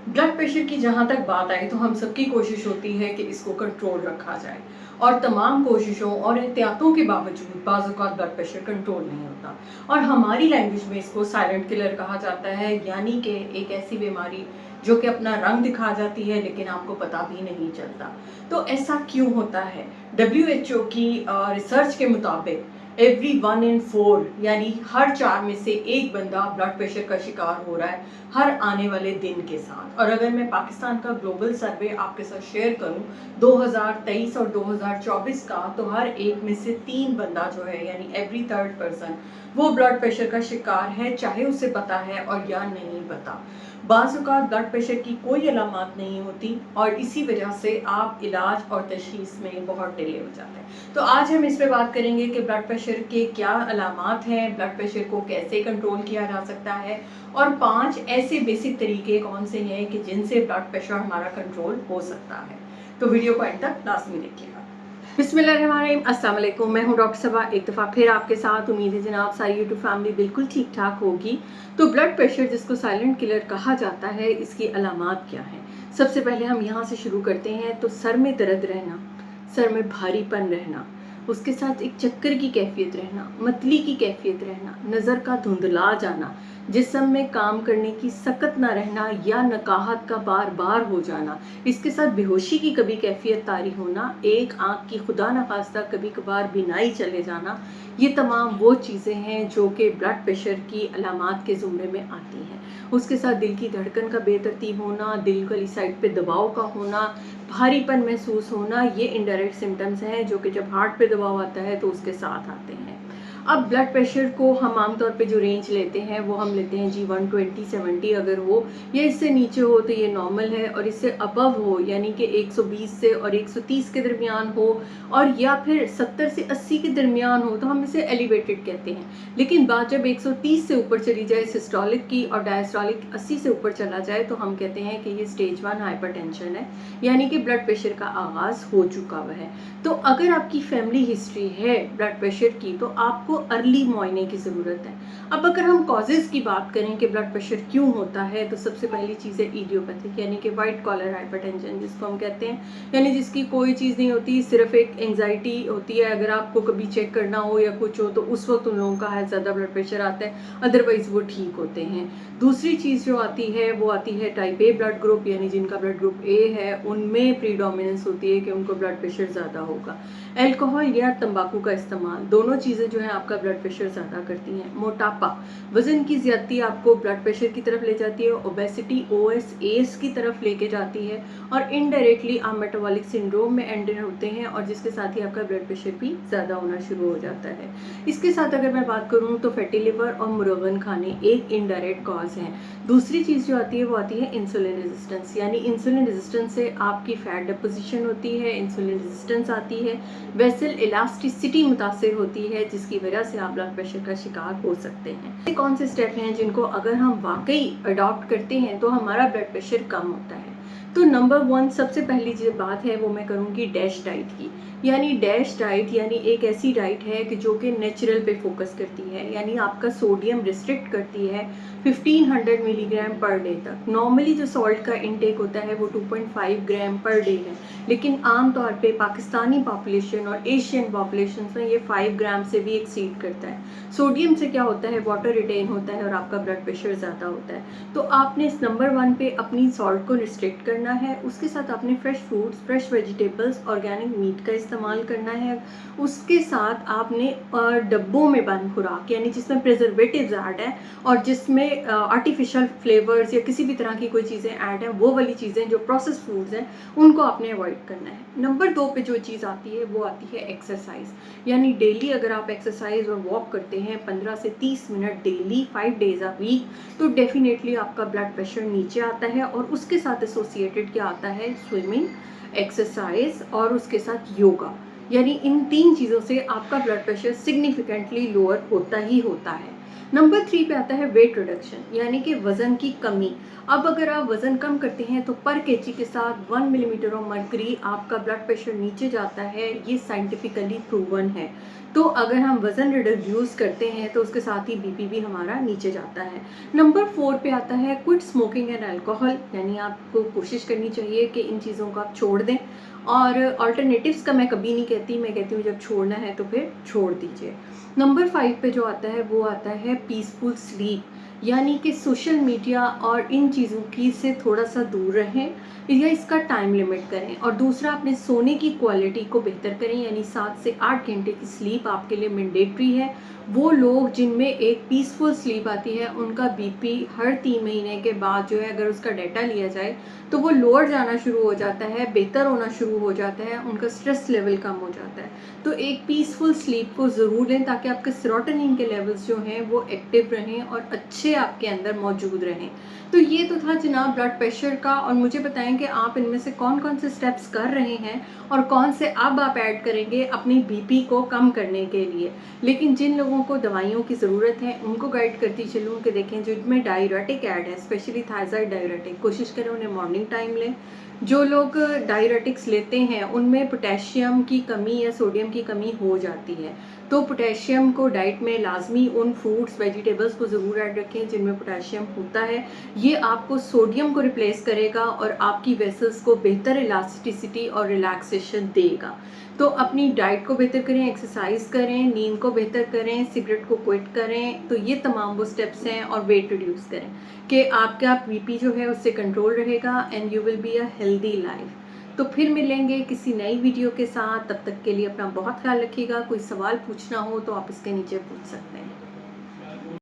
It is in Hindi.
ब्लड प्रेशर की जहाँ तक बात आई तो हम सबकी कोशिश होती है कि इसको कंट्रोल रखा जाए और तमाम कोशिशों और एहतियातों के बावजूद बाज़ औक़ात ब्लड प्रेशर कंट्रोल नहीं होता और हमारी लैंग्वेज में इसको साइलेंट किलर कहा जाता है, यानी कि एक ऐसी बीमारी जो कि अपना रंग दिखा जाती है लेकिन आपको पता भी नहीं चलता। तो ऐसा क्यों होता है? डब्ल्यूएचओ की रिसर्च के मुताबिक एवरी 1 इन 4 यानी हर 4 में से एक बंदा ब्लड प्रेशर का शिकार हो रहा है हर आने वाले दिन के साथ। और अगर मैं पाकिस्तान का ग्लोबल सर्वे आपके साथ शेयर करूं 2023 और 2024 का, तो हर एक में से 3 बंदा जो है यानी एवरी थर्ड पर्सन वो ब्लड प्रेशर का शिकार है, चाहे उसे पता है और या नहीं पता। बाज़ औक़ात ब्लड प्रेशर की कोई अलामत नहीं होती और इसी वजह से आप इलाज और तशख़ीस में बहुत डिले हो जाता है। तो आज हम इस पे बात करेंगे कि ब्लड प्रेशर के क्या अलामत हैं, ब्लड प्रेशर को कैसे कंट्रोल किया जा सकता है और 5 ऐसे बेसिक तरीके कौन से हैं कि जिनसे ब्लड प्रेशर हमारा कंट्रोल हो सकता है। तो वीडियो को एंड तक लाज़मी देखिएगा। बिस्मिल्लाहिर्रहमानिर्रहीम, अस्सलाम वालेकुम। मैं हूं डॉक्टर सबा, एक दफ़ा फिर आपके साथ। उम्मीद है जनाब सारी यूट्यूब फैमिली बिल्कुल ठीक ठाक होगी। तो ब्लड प्रेशर जिसको साइलेंट किलर कहा जाता है, इसकी अलामत क्या है? सबसे पहले हम यहाँ से शुरू करते हैं। तो सर में दर्द रहना, सर में भारीपन रहना, उसके साथ एक चक्कर की कैफियत रहना, मतली की कैफियत रहना, नज़र का धुंधला जाना, जिस्म में काम करने की सकत ना रहना या नकाहत का बार बार हो जाना, इसके साथ बेहोशी की कभी कैफियत तारी होना, एक आँख की खुदा न खास्ता कभी कभार बिनाई चले जाना, ये तमाम वो चीज़ें हैं जो कि ब्लड प्रेशर की अलामत के ज़ुमरे में आती हैं। उसके साथ दिल की धड़कन का बेतरतीब होना, दिल वाली साइड पे दबाव का होना, भारीपन महसूस होना, ये इनडायरेक्ट सिम्टम्स हैं जो कि जब हार्ट पे दबाव आता है तो उसके साथ आते हैं। अब ब्लड प्रेशर को हम आमतौर पे जो रेंज लेते हैं वो हम लेते हैं जी 120/70 अगर हो, या इससे नीचे हो तो ये नॉर्मल है, और इससे अबव हो यानी कि 120 से और 130 के दरमियान हो, और या फिर 70 से 80 के दरमियान हो तो हम इसे एलिवेटेड कहते हैं। लेकिन बात जब 130 से ऊपर चली जाए सिस्टोलिक की और डायस्टोलिक 80 से ऊपर चला जाए तो हम कहते हैं कि ये स्टेज 1 हाइपरटेंशन है, यानी कि ब्लड प्रेशर का आगाज़ हो चुका हुआ है। तो अगर आपकी फैमिली हिस्ट्री है ब्लड प्रेशर की तो आपको अर्ली मुआयने की ज़रूरत है। अब अगर हम कॉजेज़ की बात करें कि ब्लड प्रेशर क्यों होता है, तो सबसे पहली चीज़ है इडियोपैथिक, यानी कि वाइट कॉलर हाइपरटेंशन जिसको हम कहते हैं, यानी जिसकी कोई चीज़ नहीं होती, सिर्फ एक एंजाइटी होती है। अगर आपको कभी चेक करना हो या कुछ हो तो उस वक्त उन लोगों का है ज़्यादा ब्लड प्रेशर आता है, अदरवाइज़ वो ठीक होते हैं। दूसरी चीज़ जो आती है वो आती है टाइप ए ब्लड ग्रुप, यानी जिनका ब्लड ग्रुप ए है उनमें प्रीडोमिनेंस होती है कि उनको ब्लड प्रेशर ज़्यादा होगा। अल्कोहल या तंबाकू का इस्तेमाल, दोनों चीज़ें जो है आपका ब्लड प्रेशर ज़्यादा करती हैं। मोटापा, वज़न की ज़्यादती आपको ब्लड प्रेशर की तरफ ले जाती है। ओबेसिटी ओएस एस की तरफ लेके जाती है, और इनडायरेक्टली आप मेटाबॉलिक सिंड्रोम में एंटर होते हैं, और जिसके साथ ही आपका ब्लड प्रेशर भी ज़्यादा होना शुरू हो जाता है। इसके साथ अगर मैं बात करूँ तो फैटी लिवर और मुरगन खाने एक इनडायरेक्ट कॉज हैं। दूसरी चीज़ जो आती है वो आती है इंसुलिन रेजिस्टेंस, यानी इंसुलिन रेजिस्टेंस से आपकी फैट डिपोजिशन होती है, इंसुलिन रेजिस्टेंस आती है, वेसल इलास्टिसिटी मुतासिर होती है, जिसकी वजह से आप ब्लड प्रेशर का शिकार हो सकते हैं। ये कौन से स्टेप हैं जिनको अगर हम वाकई अडॉप्ट करते हैं तो हमारा ब्लड प्रेशर कम होता है? तो नंबर 1 सबसे पहली जो बात है वो मैं करूँगी डैश डाइट की, यानी डैश डाइट यानी एक ऐसी डाइट है कि जो कि नेचुरल पे फोकस करती है, यानी आपका सोडियम रिस्ट्रिक्ट करती है 1500 मिलीग्राम पर डे तक। नॉर्मली जो सॉल्ट का इनटेक होता है वो 2.5 ग्राम पर डे है, लेकिन आम तौर पे पाकिस्तानी पॉपुलेशन और एशियन पॉपुलेशन में ये 5 ग्राम से भी एक्सीड करता है। सोडियम से क्या होता है, वाटर रिटेन होता है और आपका ब्लड प्रेशर ज़्यादा होता है। तो आपने इस नंबर 1 पे अपनी सॉल्ट को रिस्ट्रिक्ट करना है। उसके साथ आपने fresh fruits, fresh vegetables, organic meat का इस्तेमाल करना है। उसके साथ आपने डब्बों में बंद खुराक, यानी जिसमें प्रिजर्वेटिव्स ऐड है और जिसमें आर्टिफिशियल फ्लेवर्स या किसी भी तरह की कोई चीज़ें ऐड हैं, वो वाली चीज़ें जो प्रोसेस फूड्स हैं उनको आपने अवॉइड करना है। नंबर 2 पे जो चीज़ आती है वो आती है एक्सरसाइज, यानी डेली अगर आप एक्सरसाइज और वॉक करते हैं 15 से 30 minute daily 5 days a week, तो डेफिनेटली आपका ब्लड प्रेशर नीचे आता है। और उसके साथ एसोसिएटेड क्या आता है, स्विमिंग, एक्सरसाइज और उसके साथ योगा, यानी इन 3 चीज़ों से आपका ब्लड प्रेशर सिग्निफिकेंटली लोअर होता ही होता है। नंबर 3 पे आता है वेट रिडक्शन, यानी कि वज़न की कमी। अब अगर आप वज़न कम करते हैं तो पर केजी के साथ 1 मिलीमीटर ऑफ मर्करी आपका ब्लड प्रेशर नीचे जाता है, ये साइंटिफिकली प्रूवन है। तो अगर हम वज़न रिड्यूस करते हैं तो उसके साथ ही बीपी भी हमारा नीचे जाता है। नंबर 4 पे आता है क्विट स्मोकिंग एंड अल्कोहल, यानी आपको कोशिश करनी चाहिए कि इन चीज़ों को आप छोड़ दें। और अल्टरनेटिव्स का मैं कभी नहीं कहती, मैं कहती हूँ जब छोड़ना है तो फिर छोड़ दीजिए। नंबर 5 पे जो आता है वो आता है पीसफुल स्लीप, यानी कि सोशल मीडिया और इन चीज़ों की से थोड़ा सा दूर रहें या इसका टाइम लिमिट करें। और दूसरा, अपने सोने की क्वालिटी को बेहतर करें, यानी 7 से 8 घंटे की स्लीप आपके लिए मैंडेटरी है। वो लोग जिनमें एक पीसफुल स्लीप आती है उनका बीपी हर 3 महीने के बाद जो है, अगर उसका डाटा लिया जाए तो वो लोअर जाना शुरू हो जाता है, बेहतर होना शुरू हो जाता है, उनका स्ट्रेस लेवल कम हो जाता है। तो एक पीसफुल स्लीप को ज़रूर लें ताकि आपके सेरोटोनिन के लेवल्स जो हैं वो एक्टिव रहें और अच्छे आपके अंदर मौजूद रहें। तो ये तो था जनाब ब्लड प्रेशर का। और मुझे बताएं कि आप इनमें से कौन कौन से स्टेप्स कर रहे हैं और कौन से अब आप ऐड करेंगे अपनी बीपी को कम करने के लिए। लेकिन जिन लोगों को दवाइयों की ज़रूरत है उनको गाइड करती चलूँ कि देखें जिनमें डायरेटिक ऐड है, स्पेशली थायराइड डायरेटिक, कोशिश करें उन्हें मॉर्निंग टाइम लें। जो लोग डायरेटिक्स लेते हैं उनमें पोटेशियम की कमी या सोडियम की कमी हो जाती है, तो पोटेशियम को डाइट में लाजमी उन फ्रूट्स वेजिटेबल्स को ज़रूर ऐड रखें जिनमें पोटेशियम होता है। ये आपको सोडियम को रिप्लेस करेगा और आपकी वेसल्स को बेहतर इलास्टिसिटी और रिलैक्सेशन देगा। तो अपनी डाइट को बेहतर करें, एक्सरसाइज करें, नींद को बेहतर करें, सिगरेट को क्विट करें। तो ये तमाम वो स्टेप्स हैं। और वेट रिड्यूस करें कि आपका बीपी जो है उससे कंट्रोल रहेगा and you will be a healthy life. तो फिर मिलेंगे किसी नई वीडियो के साथ, तब तक के लिए अपना बहुत ख्याल रखिएगा। कोई सवाल पूछना हो तो आप इसके नीचे पूछ सकते हैं।